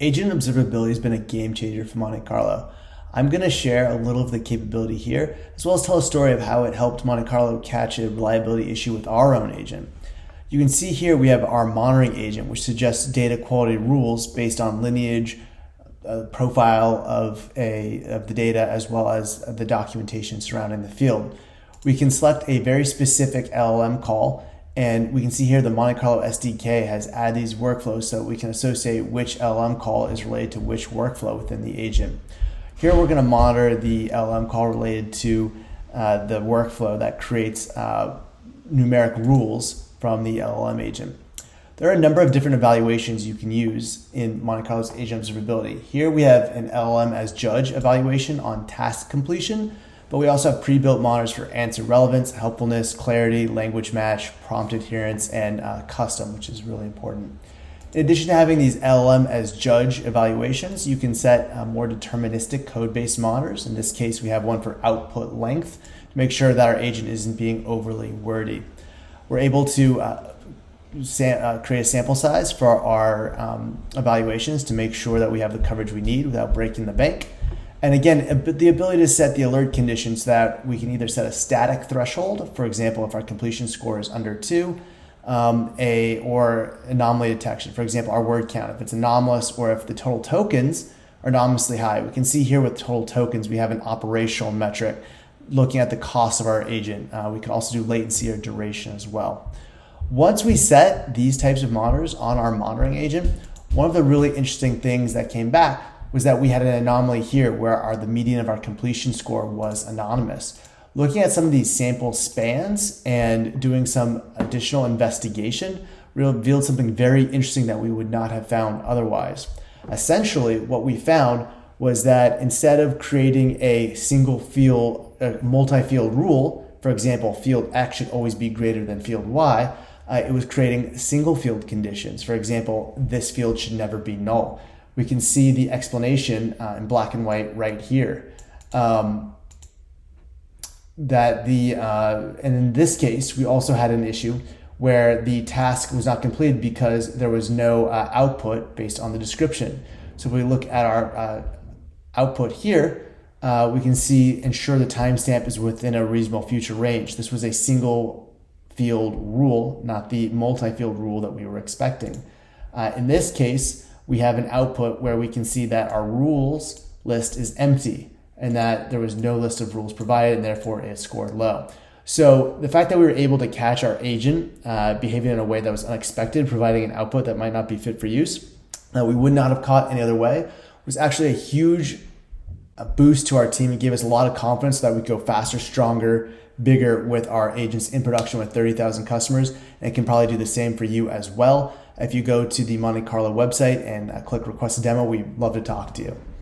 Agent Observability has been a game changer for Monte Carlo. I'm going to share a little of the capability here, as well as tell a story of how it helped Monte Carlo catch a reliability issue with our own agent. You can see here we have our monitoring agent, which suggests data quality rules based on lineage, profile of the data, as well as the documentation surrounding the field. We can select a very specific LLM call, and we can see here the Monte Carlo SDK has added these workflows so we can associate which LLM call is related to which workflow within the agent. Here we're going to monitor the LLM call related to the workflow that creates numeric rules from the LLM agent. There are a number of different evaluations you can use in Monte Carlo's Agent Observability. Here we have an LLM as judge evaluation on task completion, but we also have pre-built monitors for answer relevance, helpfulness, clarity, language match, prompt adherence, and custom, which is really important. In addition to having these LLM as judge evaluations, you can set more deterministic code-based monitors. In this case, we have one for output length to make sure that our agent isn't being overly wordy. We're able to create a sample size for our evaluations to make sure that we have the coverage we need without breaking the bank. And again, the ability to set the alert conditions so that we can either set a static threshold, for example, if our completion score is under 2, or anomaly detection, for example, our word count, if it's anomalous, or if the total tokens are anomalously high. We can see here with total tokens, we have an operational metric looking at the cost of our agent. We can also do latency or duration as well. Once we set these types of monitors on our monitoring agent, one of the really interesting things that came back was that we had an anomaly here where the median of our completion score was anonymous. Looking at some of these sample spans and doing some additional investigation revealed something very interesting that we would not have found otherwise. Essentially, what we found was that instead of creating a single field, multi-field rule, for example, field X should always be greater than field Y, it was creating single field conditions. For example, this field should never be null. We can see the explanation in black and white right here. And in this case, we also had an issue where the task was not completed because there was no output based on the description. So if we look at our output here, we can see ensure the timestamp is within a reasonable future range. This was a single field rule, not the multi-field rule that we were expecting. In this case, we have an output where we can see that our rules list is empty and that there was no list of rules provided, and therefore it scored low. So the fact that we were able to catch our agent behaving in a way that was unexpected, providing an output that might not be fit for use, that we would not have caught any other way, was actually a huge boost to our team. It gave us a lot of confidence that we could go faster, stronger, bigger with our agents in production with 30,000 customers, and it can probably do the same for you as well. If you go to the Monte Carlo website and click request a demo, we'd love to talk to you.